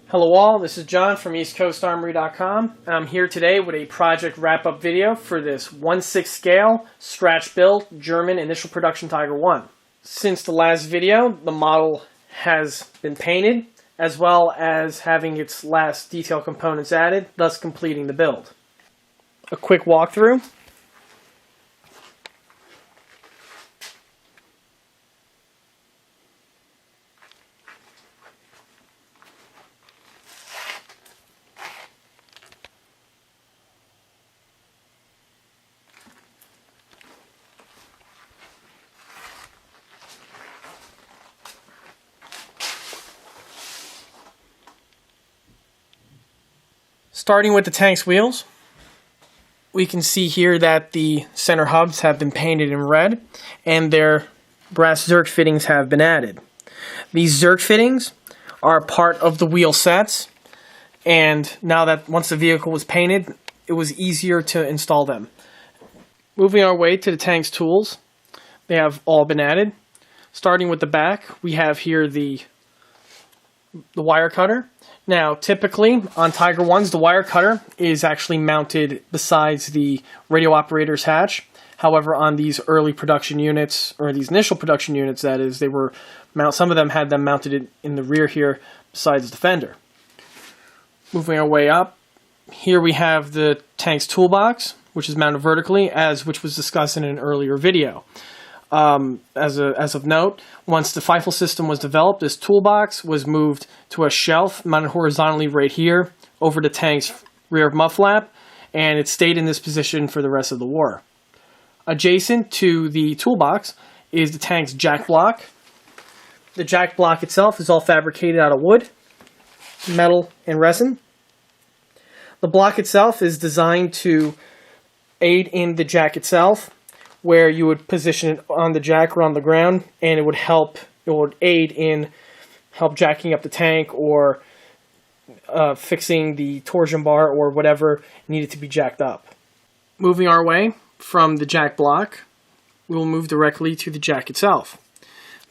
Hello all, this is John from EastCoastArmory.com, and I'm here today with a project wrap-up video for this 1/6 scale, scratch-built German initial production Tiger 1. Since the last video, the model has been painted, as well as having its last detail components added, thus completing the build. A quick walkthrough. Starting with the tank's wheels, we can see here that the center hubs have been painted in red and their brass Zerk fittings have been added. These Zerk fittings are part of the wheel sets, and now that once the vehicle was painted, it was easier to install them. Moving our way to the tank's tools, they have all been added. Starting with the back, we have here the wire cutter. Now, typically, on Tiger 1s, the wire cutter is actually mounted besides the radio operator's hatch. However, on these early production units, or these initial production units, that is, some of them had them mounted in the rear here besides the fender. Moving our way up, here we have the tank's toolbox, which is mounted vertically, which was discussed in an earlier video. As of note, once the FIFO system was developed, this toolbox was moved to a shelf mounted horizontally right here over the tank's rear muff flap, and it stayed in this position for the rest of the war. Adjacent to the toolbox is the tank's jack block. The jack block itself is all fabricated out of wood, metal, and resin. The block itself is designed to aid in the jack itself, where you would position it on the jack or on the ground, and it would aid in jacking up the tank or fixing the torsion bar or whatever needed to be jacked up. Moving our way from the jack block, we will move directly to the jack itself.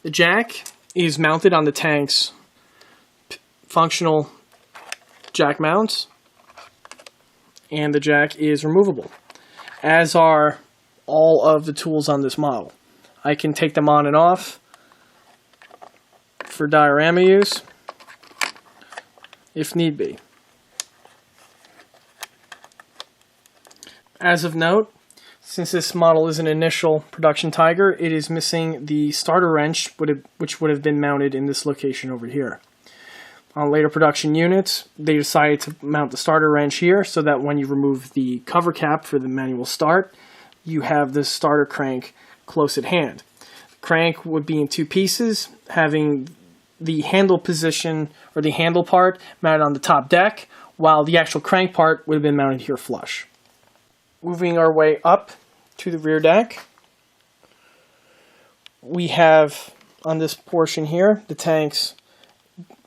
The jack is mounted on the tank's functional jack mounts, and the jack is removable, as are all of the tools on this model. I can take them on and off for diorama use if need be. As of note, since this model is an initial production Tiger, it is missing the starter wrench, which would have been mounted in this location over here. On later production units, they decided to mount the starter wrench here so that when you remove the cover cap for the manual start, you have this starter crank close at hand. The crank would be in two pieces, having the handle position, or the handle part, mounted on the top deck, while the actual crank part would have been mounted here flush. Moving our way up to the rear deck, we have, on this portion here, the tank's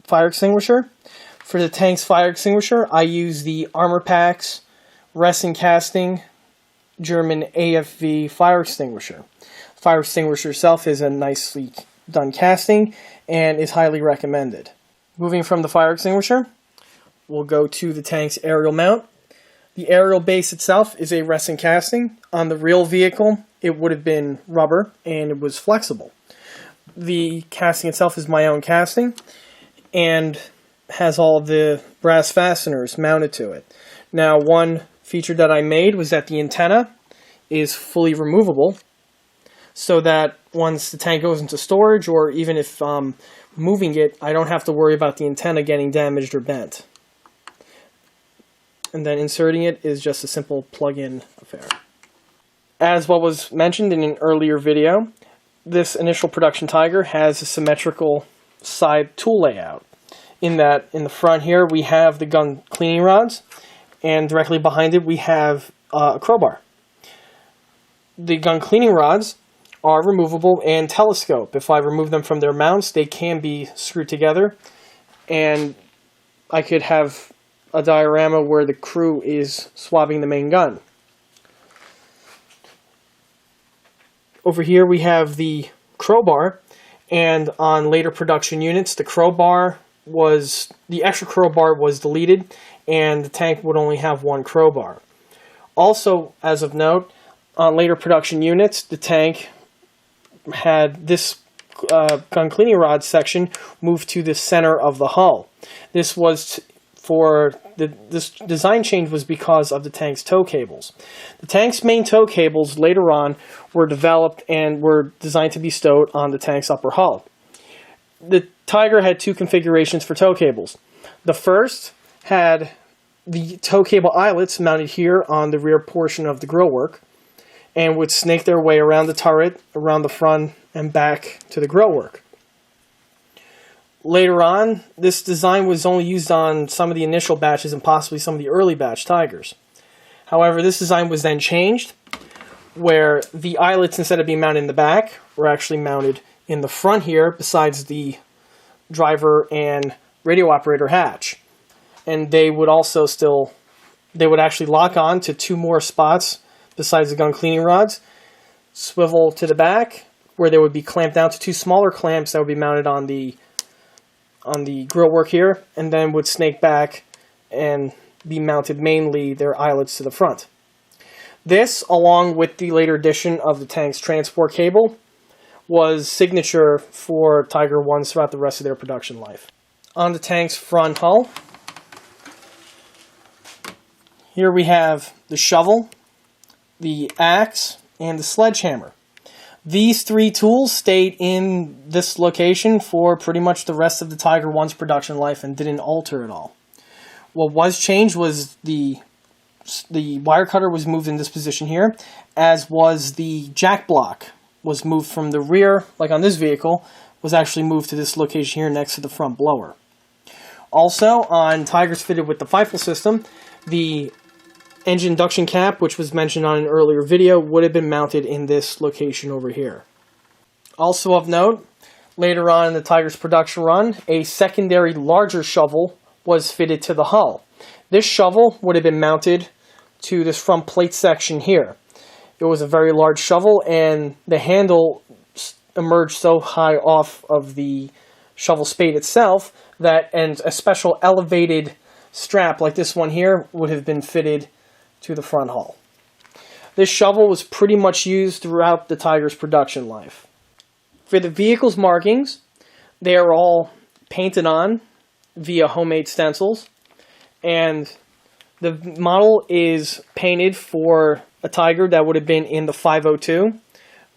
fire extinguisher. For the tank's fire extinguisher, I use the Armor Pack's resin casting German AFV fire extinguisher. The fire extinguisher itself is a nicely done casting and is highly recommended. Moving from the fire extinguisher, we'll go to the tank's aerial mount. The aerial base itself is a resin casting. On the real vehicle, it would have been rubber and it was flexible. The casting itself is my own casting and has all the brass fasteners mounted to it. Now, one feature that I made was that the antenna is fully removable, so that once the tank goes into storage, or even if moving it, I don't have to worry about the antenna getting damaged or bent. And then inserting it is just a simple plug-in affair. As what was mentioned in an earlier video, this initial production Tiger has a symmetrical side tool layout. In that, in the front here, we have the gun cleaning rods, and directly behind it we have a crowbar. The gun cleaning rods are removable and telescope. If I remove them from their mounts, they can be screwed together, and I could have a diorama where the crew is swabbing the main gun. Over here we have the crowbar, and on later production units, the crowbar was the extra crowbar was deleted, and the tank would only have one crowbar. Also, as of note, on later production units, the tank had this gun cleaning rod section moved to the center of the hull. This was this design change was because of the tank's tow cables. The tank's main tow cables later on were developed and were designed to be stowed on the tank's upper hull. The Tiger had two configurations for tow cables. The first had the tow cable eyelets mounted here on the rear portion of the grillwork and would snake their way around the turret, around the front, and back to the grillwork. Later on, this design was only used on some of the initial batches and possibly some of the early batch Tigers. However, this design was then changed, where the eyelets, instead of being mounted in the back, were actually mounted in the front here, besides the driver and radio operator hatch. And they would actually lock on to two more spots besides the gun cleaning rods, swivel to the back, where they would be clamped down to two smaller clamps that would be mounted on the grillwork here, and then would snake back and be mounted mainly their eyelets to the front. This, along with the later addition of the tank's transport cable, was signature for Tiger 1s throughout the rest of their production life. On the tank's front hull, here we have the shovel, the axe, and the sledgehammer. These three tools stayed in this location for pretty much the rest of the Tiger 1's production life and didn't alter at all. What was changed was the wire cutter was moved in this position here, as was the jack block was moved from the rear, like on this vehicle, was actually moved to this location here next to the front blower. Also, on Tigers fitted with the FIFO system, the engine induction cap, which was mentioned on an earlier video, would have been mounted in this location over here. Also of note, later on in the Tiger's production run, a secondary larger shovel was fitted to the hull. This shovel would have been mounted to this front plate section here. It was a very large shovel, and the handle emerged so high off of the shovel spade itself and a special elevated strap like this one here would have been fitted to the front hull. This shovel was pretty much used throughout the Tiger's production life. For the vehicle's markings, they are all painted on via homemade stencils, and the model is painted for a Tiger that would have been in the 502,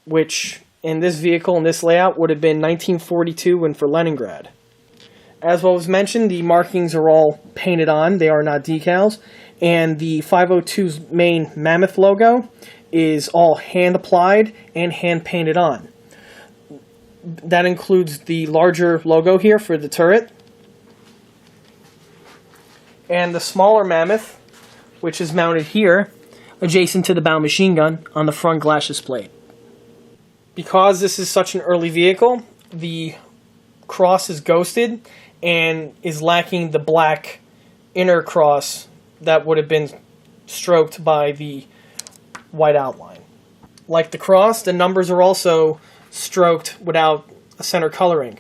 which in this vehicle, in this layout, would have been 1942 and for Leningrad. As was mentioned, the markings are all painted on. They are not decals. And the 502's main Mammoth logo is all hand-applied and hand-painted on. That includes the larger logo here for the turret, and the smaller Mammoth, which is mounted here, adjacent to the bow machine gun on the front glacis plate. Because this is such an early vehicle, the cross is ghosted and is lacking the black inner cross that would have been stroked by the white outline. Like the cross, the numbers are also stroked without a center coloring.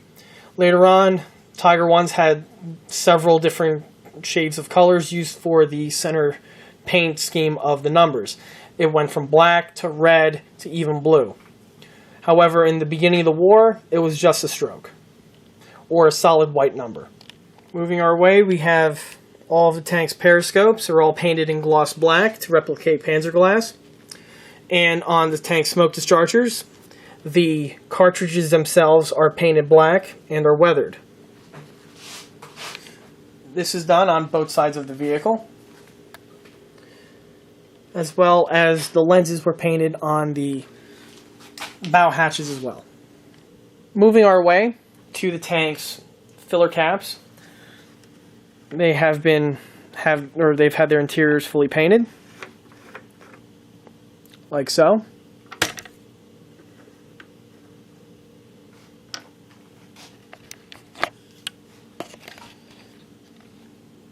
Later on, Tiger 1s had several different shades of colors used for the center paint scheme of the numbers. It went from black to red to even blue. However, in the beginning of the war, it was just a stroke, or a solid white number. Moving our way, we have all of the tank's periscopes are all painted in gloss black to replicate Panzer glass. And on the tank smoke dischargers, the cartridges themselves are painted black and are weathered. This is done on both sides of the vehicle, as well as the lenses were painted on the bow hatches as well. Moving our way to the tank's filler caps, they've had their interiors fully painted, like so.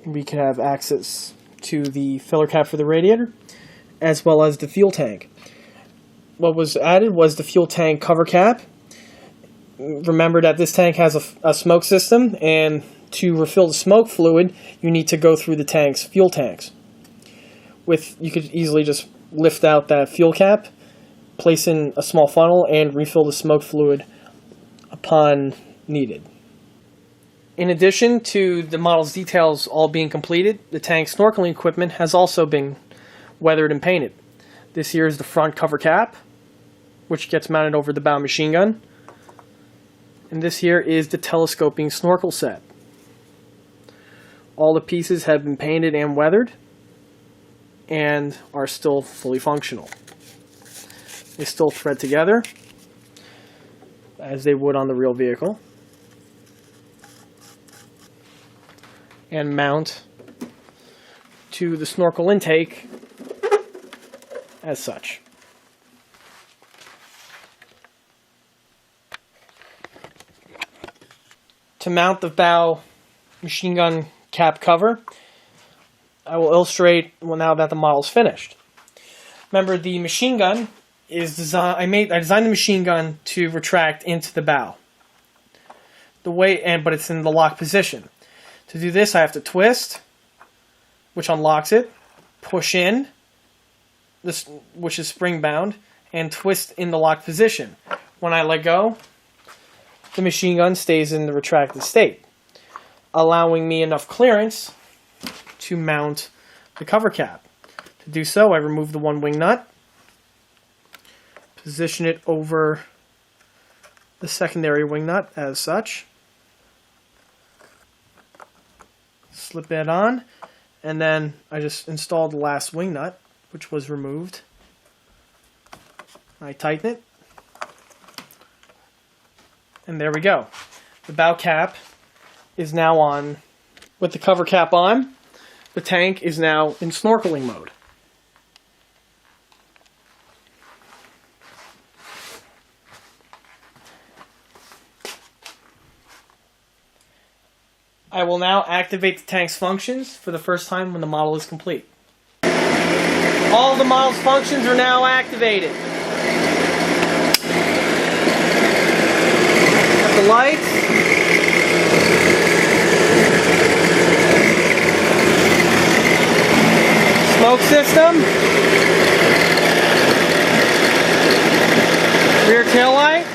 We can have access to the filler cap for the radiator, as well as the fuel tank. What was added was the fuel tank cover cap. Remember that this tank has a smoke system, and to refill the smoke fluid, you need to go through the tanks, fuel tanks. You could easily just lift out that fuel cap, place in a small funnel, and refill the smoke fluid upon needed. In addition to the model's details all being completed, the tank's snorkeling equipment has also been weathered and painted. This here is the front cover cap, which gets mounted over the bow machine gun. And this here is the telescoping snorkel set. All the pieces have been painted and weathered and are still fully functional. They still thread together as they would on the real vehicle and mount to the snorkel intake as such. To mount the bow machine gun cap cover, I will illustrate now that the model is finished. Remember, the machine gun is designed. I designed the machine gun to retract into the bow. But it's in the lock position. To do this, I have to twist, which unlocks it, push in, which is spring bound, and twist in the lock position. When I let go, the machine gun stays in the retracted state, allowing me enough clearance to mount the cover cap. To do so, I remove the one wing nut, position it over the secondary wing nut as such, slip it on, and then I just installed the last wing nut, which was removed. I tighten it, and there we go. The bow cap is now on. With the cover cap on, the tank is now in snorkeling mode. I will now activate the tank's functions for the first time when the model is complete. All the model's functions are now activated. Got the lights. Smoke system. Rear tail light.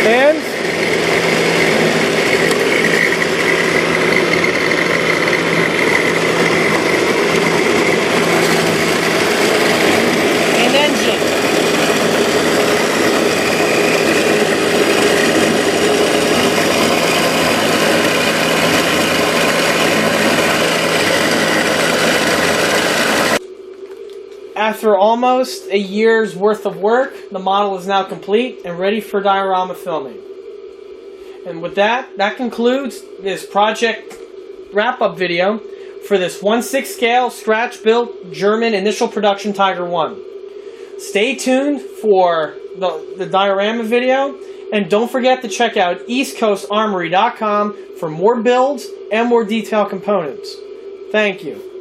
And an engine. After almost a year's worth of work, the model is now complete and ready for diorama filming. And with that, that concludes this project wrap-up video for this 1/6 scale scratch-built German initial production Tiger 1. Stay tuned for the diorama video, and don't forget to check out eastcoastarmory.com for more builds and more detailed components. Thank you.